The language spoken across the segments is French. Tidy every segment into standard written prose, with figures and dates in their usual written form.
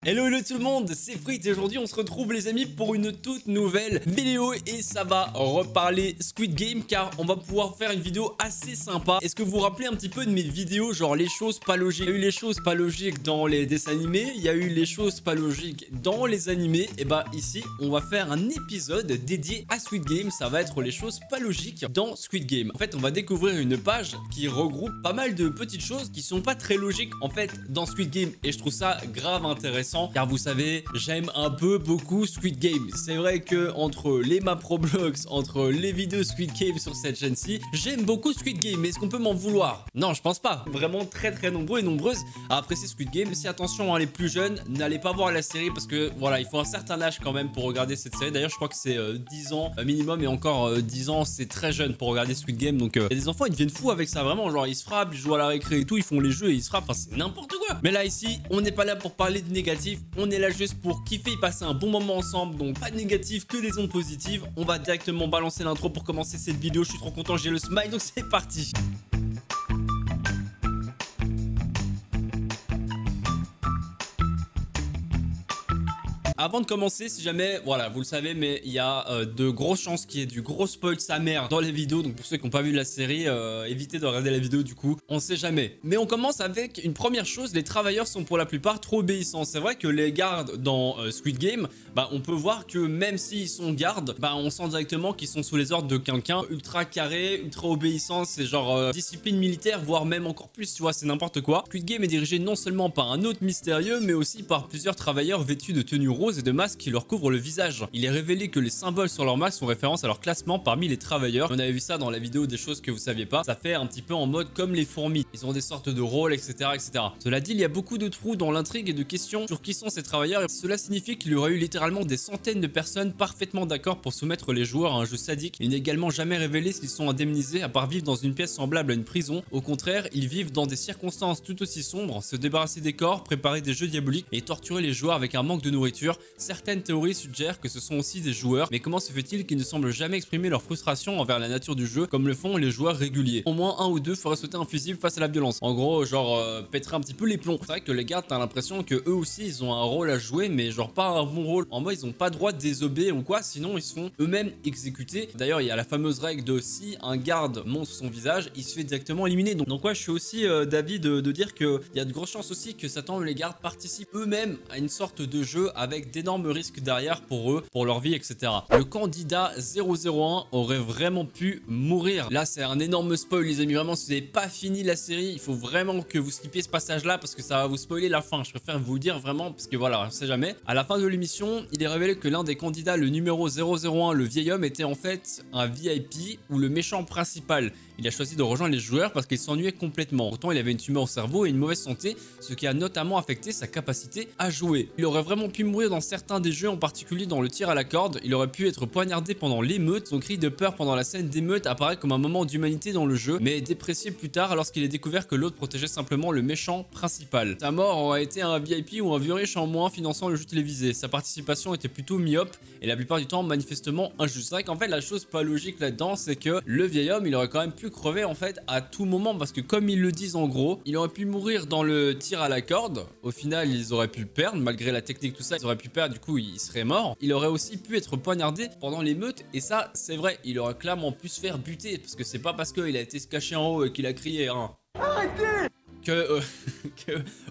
Hello tout le monde, c'est Frit et aujourd'hui on se retrouve les amis pour une toute nouvelle vidéo et ça va reparler Squid Game car on va pouvoir faire une vidéo assez sympa. Est-ce que vous vous rappelez un petit peu de mes vidéos genre les choses pas logiques? Il y a eu les choses pas logiques dans les dessins animés, il y a eu les choses pas logiques dans les animés. Et bah ici on va faire un épisode dédié à Squid Game, ça va être les choses pas logiques dans Squid Game. En fait on va découvrir une page qui regroupe pas mal de petites choses qui sont pas très logiques en fait dans Squid Game et je trouve ça grave intéressant. Car vous savez, j'aime un peu beaucoup Squid Game. C'est vrai que entre les maps Roblox, entre les vidéos Squid Game sur cette chaîne-ci, j'aime beaucoup Squid Game. Mais est-ce qu'on peut m'en vouloir? Non, je pense pas. Vraiment très nombreux et nombreuses à apprécier Squid Game. Si attention, les plus jeunes, n'allez pas voir la série parce que voilà, il faut un certain âge quand même pour regarder cette série. D'ailleurs, je crois que c'est 10 ans minimum et encore 10 ans, c'est très jeune pour regarder Squid Game. Donc, il y a des enfants, ils deviennent fous avec ça. Vraiment, genre, ils se frappent, ils jouent à la récré et tout, ils font les jeux et ils se frappent. Enfin, c'est n'importe quoi. Mais là, ici, on n'est pas là pour parler de négatif. On est là juste pour kiffer et passer un bon moment ensemble. Donc pas de négatif, que des ondes positives. On va directement balancer l'intro pour commencer cette vidéo. Je suis trop content, j'ai le smile, donc c'est parti. Avant de commencer, si jamais, voilà, vous le savez, mais il y a de grosses chances qu'il y ait du gros spoil sa mère dans les vidéos. Donc pour ceux qui n'ont pas vu la série, évitez de regarder la vidéo du coup, on sait jamais. Mais on commence avec une première chose, les travailleurs sont pour la plupart trop obéissants. C'est vrai que les gardes dans Squid Game, bah, on peut voir que même s'ils sont gardes, bah, on sent directement qu'ils sont sous les ordres de quelqu'un ultra carré, ultra obéissant. C'est genre discipline militaire, voire même encore plus, tu vois, c'est n'importe quoi. Squid Game est dirigé non seulement par un hôte mystérieux, mais aussi par plusieurs travailleurs vêtus de tenues roses et de masques qui leur couvrent le visage. Il est révélé que les symboles sur leur masque font référence à leur classement parmi les travailleurs. On avait vu ça dans la vidéo des choses que vous saviez pas. Ça fait un petit peu en mode comme les fourmis. Ils ont des sortes de rôles, etc. Cela dit, il y a beaucoup de trous dans l'intrigue et de questions sur qui sont ces travailleurs. Et cela signifie qu'il y aurait eu littéralement des centaines de personnes parfaitement d'accord pour soumettre les joueurs à un jeu sadique. Il n'est également jamais révélé s'ils sont indemnisés à part vivre dans une pièce semblable à une prison. Au contraire, ils vivent dans des circonstances tout aussi sombres, se débarrasser des corps, préparer des jeux diaboliques et torturer les joueurs avec un manque de nourriture. Certaines théories suggèrent que ce sont aussi des joueurs, mais comment se fait-il qu'ils ne semblent jamais exprimer leur frustration envers la nature du jeu comme le font les joueurs réguliers? Au moins un ou deux feraient sauter un fusible face à la violence. En gros, genre pèterait un petit peu les plombs. C'est vrai que les gardes, t'as l'impression que eux aussi ils ont un rôle à jouer, mais genre pas un bon rôle. En mode ils ont pas droit de désobéir ou quoi, sinon ils se font eux-mêmes exécuter. D'ailleurs, il y a la fameuse règle de si un garde montre son visage, il se fait directement éliminer. Donc ouais, je suis aussi d'avis de dire qu'il y a de grosses chances aussi que Satan et les gardes participent eux-mêmes à une sorte de jeu avec d'énormes risques derrière pour eux, pour leur vie, etc. Le candidat 001 aurait vraiment pu mourir. Là, c'est un énorme spoil, les amis. Vraiment, si vous n'avez pas fini la série, il faut vraiment que vous skippiez ce passage-là parce que ça va vous spoiler la fin. Je préfère vous le dire vraiment parce que voilà, on sait jamais. À la fin de l'émission, il est révélé que l'un des candidats, le numéro 001, le vieil homme, était en fait un VIP ou le méchant principal. Il a choisi de rejoindre les joueurs parce qu'il s'ennuyait complètement. Pourtant, il avait une tumeur au cerveau et une mauvaise santé, ce qui a notamment affecté sa capacité à jouer. Il aurait vraiment pu mourir dans certains des jeux, en particulier dans le tir à la corde. Il aurait pu être poignardé pendant l'émeute. Son cri de peur pendant la scène d'émeute apparaît comme un moment d'humanité dans le jeu, mais est déprécié plus tard lorsqu'il est découvert que l'autre protégeait simplement le méchant principal. Sa mort aurait été un VIP ou un vieux riche en moins finançant le jeu télévisé. Sa participation était plutôt myope et la plupart du temps manifestement injuste. C'est vrai qu'en fait la chose pas logique là-dedans, c'est que le vieil homme, il aurait quand même pu crever en fait à tout moment parce que comme ils le disent en gros, il aurait pu mourir dans le tir à la corde. Au final, ils auraient pu le perdre malgré la technique, tout ça, ils auraient pu perdre, du coup il serait mort. Il aurait aussi pu être poignardé pendant l'émeute et ça c'est vrai, il aurait clairement pu se faire buter parce que c'est pas parce qu'il a été se cacher en haut et qu'il a crié hein, arrêtez que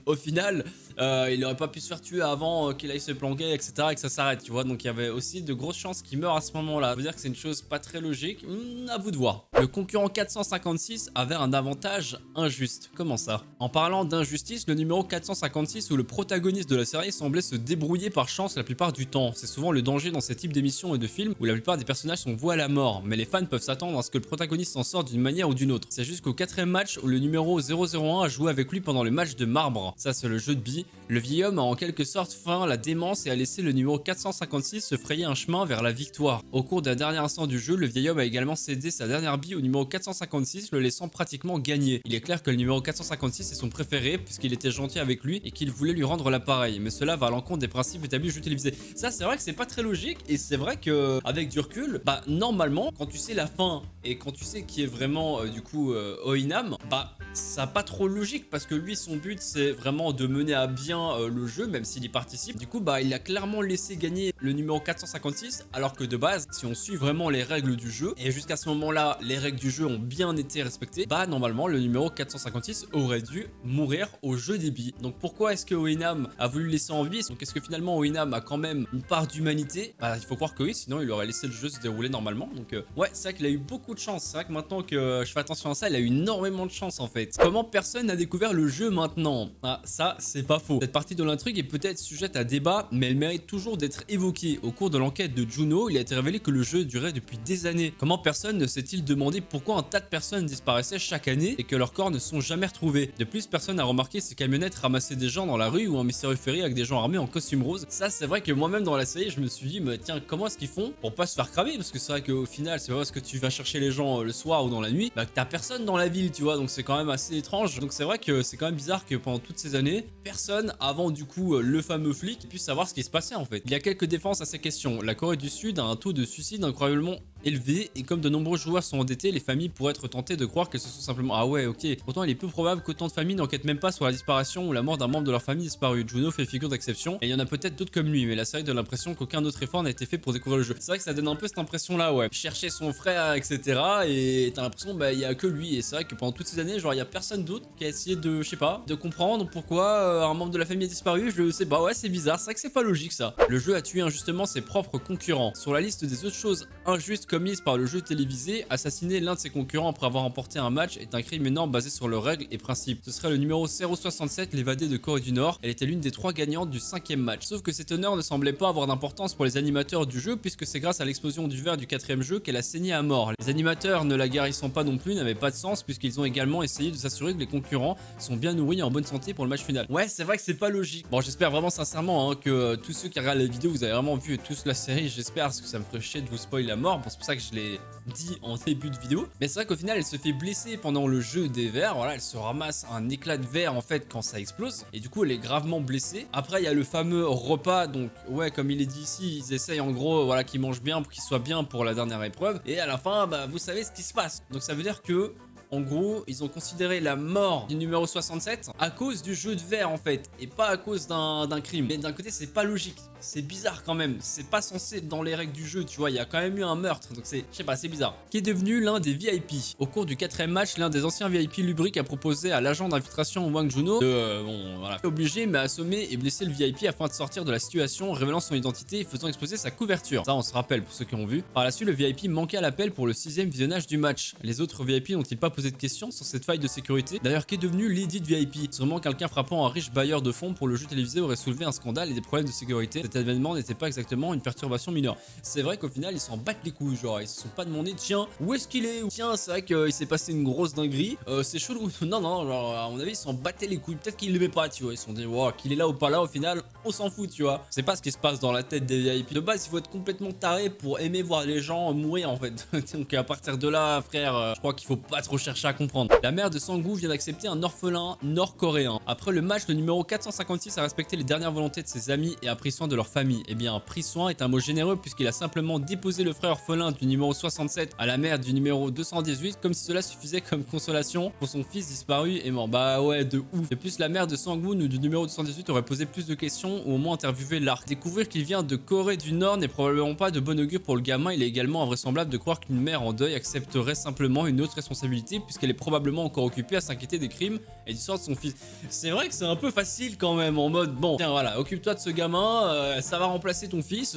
au final il aurait pas pu se faire tuer avant qu'il aille se planquer, etc. et que ça s'arrête, tu vois. Donc il y avait aussi de grosses chances qu'il meure à ce moment-là. Ça veut dire que c'est une chose pas très logique. À vous de voir. Le concurrent 456 avait un avantage injuste. Comment ça? En parlant d'injustice, le numéro 456 où le protagoniste de la série semblait se débrouiller par chance la plupart du temps. C'est souvent le danger dans ces types d'émissions et de films où la plupart des personnages sont voués à la mort, mais les fans peuvent s'attendre à ce que le protagoniste s'en sorte d'une manière ou d'une autre. C'est jusqu'au 4e match où le numéro 001 a joué avec lui pendant le match de marbre. Ça c'est le jeu de billes. Le vieil homme a en quelque sorte feint la démence et a laissé le numéro 456 se frayer un chemin vers la victoire. Au cours d'un dernier instant du jeu, le vieil homme a également cédé sa dernière bille au numéro 456, le laissant pratiquement gagner. Il est clair que le numéro 456 est son préféré puisqu'il était gentil avec lui et qu'il voulait lui rendre l'appareil, mais cela va à l'encontre des principes établis du jeu télévisé. Ça c'est vrai que c'est pas très logique et c'est vrai que avec du recul, bah normalement quand tu sais la fin et quand tu sais qui est vraiment du coup Oinam, bah ça n'a pas trop logique parce que lui son but c'est vraiment de mener à bien le jeu, même s'il y participe. Du coup, bah, il a clairement laissé gagner le numéro 456, alors que de base, si on suit vraiment les règles du jeu, et jusqu'à ce moment-là, les règles du jeu ont bien été respectées, bah, normalement, le numéro 456 aurait dû mourir au jeu des billes. Donc, pourquoi est-ce que Oenam a voulu le laisser en vie? Donc, est-ce que finalement, Oenam a quand même une part d'humanité? Bah, il faut croire que oui, sinon, il aurait laissé le jeu se dérouler normalement. Donc, ouais, c'est vrai qu'il a eu beaucoup de chance. C'est vrai que maintenant que je fais attention à ça, il a eu énormément de chance, en fait. Comment personne n'a découvert le jeu maintenant? Ah, ça, c'est pas faux. Cette partie de l'intrigue est peut-être sujette à débat, mais elle mérite toujours d'être évoquée. Au cours de l'enquête de Juno, il a été révélé que le jeu durait depuis des années. Comment personne ne s'est-il demandé pourquoi un tas de personnes disparaissaient chaque année et que leurs corps ne sont jamais retrouvés? De plus, personne n'a remarqué ces camionnettes ramasser des gens dans la rue ou un mystérieux ferry avec des gens armés en costume rose. Ça, c'est vrai que moi-même dans la série, je me suis dit, mais tiens, comment est-ce qu'ils font pour pas se faire cramer? Parce que c'est vrai qu'au final, c'est pas parce que tu vas chercher les gens le soir ou dans la nuit, bah que t'as personne dans la ville, tu vois, donc c'est quand même assez étrange. Donc c'est vrai que c'est quand même bizarre que pendant toutes ces années, personne, avant du coup le fameux flic, puisse savoir ce qui se passait en fait. Il y a quelques défenses à ces questions. La Corée du Sud a un taux de suicide incroyablement élevé et comme de nombreux joueurs sont endettés, les familles pourraient être tentées de croire que ce sont simplement ah ouais ok. Pourtant il est peu probable qu'autant de familles n'enquêtent même pas sur la disparition ou la mort d'un membre de leur famille disparu. Juno fait figure d'exception et il y en a peut-être d'autres comme lui, mais la série donne l'impression qu'aucun autre effort n'a été fait pour découvrir le jeu. C'est vrai que ça donne un peu cette impression là, ouais. Chercher son frère etc. et t'as l'impression bah il y a que lui et c'est vrai que pendant toutes ces années genre il y a personne d'autre qui a essayé de je sais pas de comprendre pourquoi un membre de la famille est disparu. Je sais pas, ouais c'est bizarre, c'est vrai que c'est pas logique ça. Le jeu a tué injustement ses propres concurrents. Sur la liste des autres choses injustes commises par le jeu télévisé, assassiner l'un de ses concurrents après avoir remporté un match est un crime énorme basé sur leurs règles et principes. Ce serait le numéro 067, l'évadé de Corée du Nord. Elle était l'une des 3 gagnantes du 5e match. Sauf que cet honneur ne semblait pas avoir d'importance pour les animateurs du jeu puisque c'est grâce à l'explosion du verre du 4e jeu qu'elle a saigné à mort. Les animateurs ne la guérissant pas non plus n'avaient pas de sens puisqu'ils ont également essayé de s'assurer que les concurrents sont bien nourris et en bonne santé pour le match final. Ouais c'est vrai que c'est pas logique. Bon j'espère vraiment sincèrement hein, que tous ceux qui regardent la vidéo vous avez vraiment vu tous la série, j'espère parce que ça me ferait chier de vous spoiler la mort. Bon, c'est pour ça que je l'ai dit en début de vidéo. Mais c'est vrai qu'au final elle se fait blesser pendant le jeu des verres. Voilà, elle se ramasse un éclat de verre en fait quand ça explose et du coup elle est gravement blessée. Après il y a le fameux repas, donc ouais comme il est dit ici, ils essayent en gros voilà qu'ils mangent bien pour qu'ils soient bien pour la dernière épreuve et à la fin bah vous savez ce qui se passe. Donc ça veut dire que en gros, ils ont considéré la mort du numéro 67 à cause du jeu de verre en fait, et pas à cause d'un crime. Mais d'un côté, c'est pas logique, c'est bizarre quand même. C'est pas censé être dans les règles du jeu, tu vois. Il y a quand même eu un meurtre, donc c'est, je sais pas, c'est bizarre. Qui est devenu l'un des VIP. Au cours du 4e match, l'un des anciens VIP lubriques a proposé à l'agent d'infiltration Wang Juno de, bon, voilà, obligé mais assommer et blesser le VIP afin de sortir de la situation, révélant son identité et faisant exploser sa couverture. Ça, on se rappelle pour ceux qui ont vu. Par la suite, le VIP manquait à l'appel pour le 6e visionnage du match. Les autres VIP n'ont-ils pas posé de questions sur cette faille de sécurité? D'ailleurs, qui est devenu l'Edit VIP? Sûrement quelqu'un frappant un riche bailleur de fonds pour le jeu télévisé aurait soulevé un scandale et des problèmes de sécurité. Cet événement n'était pas exactement une perturbation mineure. C'est vrai qu'au final, ils s'en battent les couilles, genre ils se sont pas demandé tiens, où est-ce qu'il est? Tiens, c'est vrai qu'il s'est passé une grosse dinguerie. C'est chelou. Non, non, genre à mon avis, ils s'en battaient les couilles. Peut-être qu'ils l'aimait pas, tu vois. Ils se sont dit, wow, qu'il est là ou pas là, au final, on s'en fout, tu vois. C'est pas ce qui se passe dans la tête des VIP. De base, il faut être complètement taré pour aimer voir les gens mourir en fait. Donc à partir de là, frère, je crois qu'il faut pas trop chercher à comprendre. La mère de Sang-woo vient d'accepter un orphelin nord-coréen. Après le match, le numéro 456 a respecté les dernières volontés de ses amis et a pris soin de leur famille. Eh bien, pris soin est un mot généreux puisqu'il a simplement déposé le frère orphelin du numéro 67 à la mère du numéro 218 comme si cela suffisait comme consolation pour son fils disparu et mort. Bah ouais, de ouf. De plus, la mère de Sang-woo du numéro 218 aurait posé plus de questions ou au moins interviewé l'arc. Découvrir qu'il vient de Corée du Nord n'est probablement pas de bon augure pour le gamin. Il est également invraisemblable de croire qu'une mère en deuil accepterait simplement une autre responsabilité puisqu'elle est probablement encore occupée à s'inquiéter des crimes et du sort de son fils. C'est vrai que c'est un peu facile quand même en mode bon tiens voilà occupe-toi de ce gamin, ça va remplacer ton fils.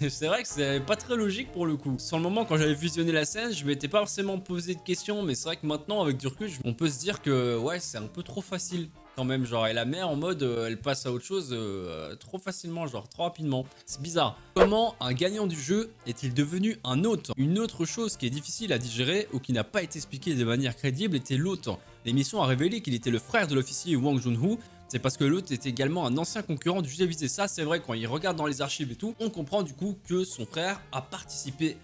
C'est vrai que c'est pas très logique pour le coup. Sur le moment quand j'avais visionné la scène je m'étais pas forcément posé de questions mais c'est vrai que maintenant avec du recul on peut se dire que ouais c'est un peu trop facile quand même genre et la mère en mode elle passe à autre chose trop facilement genre trop rapidement. C'est bizarre. Comment un gagnant du jeu est-il devenu un hôte? Une autre chose qui est difficile à digérer ou qui n'a pas été expliquée de manière crédible était l'hôte. L'émission a révélé qu'il était le frère de l'officier Wang Junho. C'est parce que l'autre est également un ancien concurrent du jeu télévisé. Ça c'est vrai quand il regarde dans les archives et tout, on comprend du coup que son frère a participé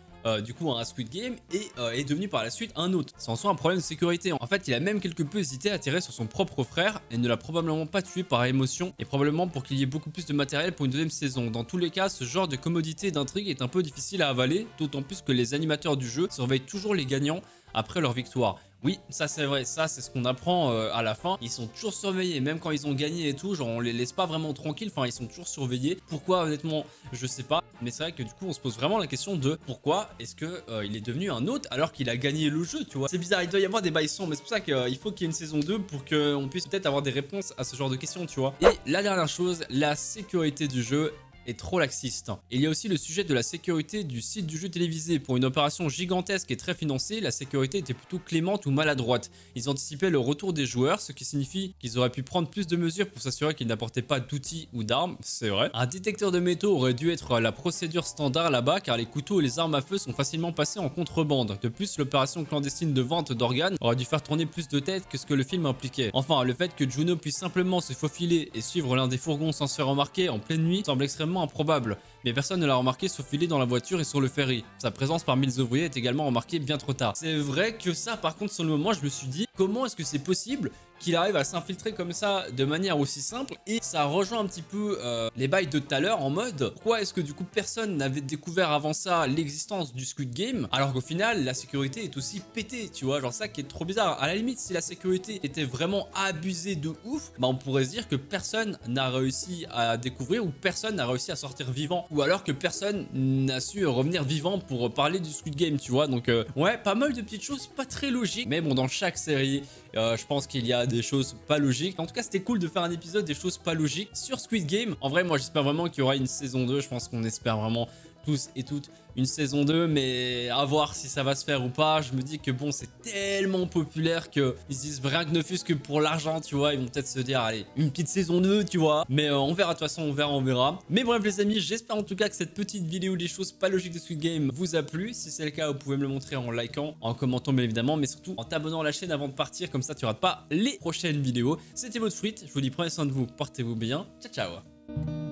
du coup à un Squid Game et est devenu par la suite un hôte. C'est en soi un problème de sécurité. En fait il a même quelque peu hésité à tirer sur son propre frère et ne l'a probablement pas tué par émotion et probablement pour qu'il y ait beaucoup plus de matériel pour une deuxième saison. Dans tous les cas ce genre de commodité d'intrigue est un peu difficile à avaler, d'autant plus que les animateurs du jeu surveillent toujours les gagnants après leur victoire. Oui, ça c'est vrai, ça c'est ce qu'on apprend à la fin. Ils sont toujours surveillés, même quand ils ont gagné et tout, genre on les laisse pas vraiment tranquilles, enfin ils sont toujours surveillés. Pourquoi honnêtement, je sais pas, mais c'est vrai que du coup on se pose vraiment la question de pourquoi est-ce que il est devenu un hôte alors qu'il a gagné le jeu, tu vois. C'est bizarre, il doit y avoir des bails sombres, mais c'est pour ça qu'il faut qu'il y ait une saison 2 pour qu'on puisse peut-être avoir des réponses à ce genre de questions, tu vois. Et la dernière chose, la sécurité du jeu est trop laxiste. Il y a aussi le sujet de la sécurité du site du jeu télévisé. Pour une opération gigantesque et très financée, la sécurité était plutôt clémente ou maladroite. Ils anticipaient le retour des joueurs, ce qui signifie qu'ils auraient pu prendre plus de mesures pour s'assurer qu'ils n'apportaient pas d'outils ou d'armes, c'est vrai. Un détecteur de métaux aurait dû être la procédure standard là-bas car les couteaux et les armes à feu sont facilement passés en contrebande. De plus, l'opération clandestine de vente d'organes aurait dû faire tourner plus de têtes que ce que le film impliquait. Enfin, le fait que Juno puisse simplement se faufiler et suivre l'un des fourgons sans se faire remarquer en pleine nuit semble extrêmement improbable, mais personne ne l'a remarqué sauf filer dans la voiture et sur le ferry. Sa présence parmi les ouvriers est également remarquée bien trop tard. C'est vrai que ça, par contre, sur le moment, je me suis dit, comment est-ce que c'est possible qu'il arrive à s'infiltrer comme ça de manière aussi simple? Et ça rejoint un petit peu les bails de tout à l'heure en mode, pourquoi est-ce que du coup personne n'avait découvert avant ça l'existence du Squid Game alors qu'au final la sécurité est aussi pétée, tu vois, genre ça qui est trop bizarre. À la limite, si la sécurité était vraiment abusée de ouf, bah on pourrait se dire que personne n'a réussi à découvrir ou personne n'a réussi à sortir vivant, ou alors que personne n'a su revenir vivant pour parler du Squid Game, tu vois. Donc ouais, pas mal de petites choses pas très logiques, mais bon, dans chaque série je pense qu'il y a des choses pas logiques. En tout cas, c'était cool de faire un épisode des choses pas logiques sur Squid Game. En vrai, moi j'espère vraiment qu'il y aura une saison 2. Je pense qu'on espère vraiment tous et toutes une saison 2, mais à voir si ça va se faire ou pas. Je me dis que bon, c'est tellement populaire qu'ils se disent rien que ne fût-ce que pour l'argent, tu vois, ils vont peut-être se dire allez, une petite saison 2, tu vois, mais on verra, de toute façon on verra. Mais bref les amis, j'espère en tout cas que cette petite vidéo des choses pas logiques de Squid Game vous a plu. Si c'est le cas, vous pouvez me le montrer en likant, en commentant bien évidemment, mais surtout en t'abonnant à la chaîne avant de partir, comme ça tu rates pas les prochaines vidéos. C'était votre Fruit, je vous dis prenez soin de vous, portez-vous bien, ciao ciao.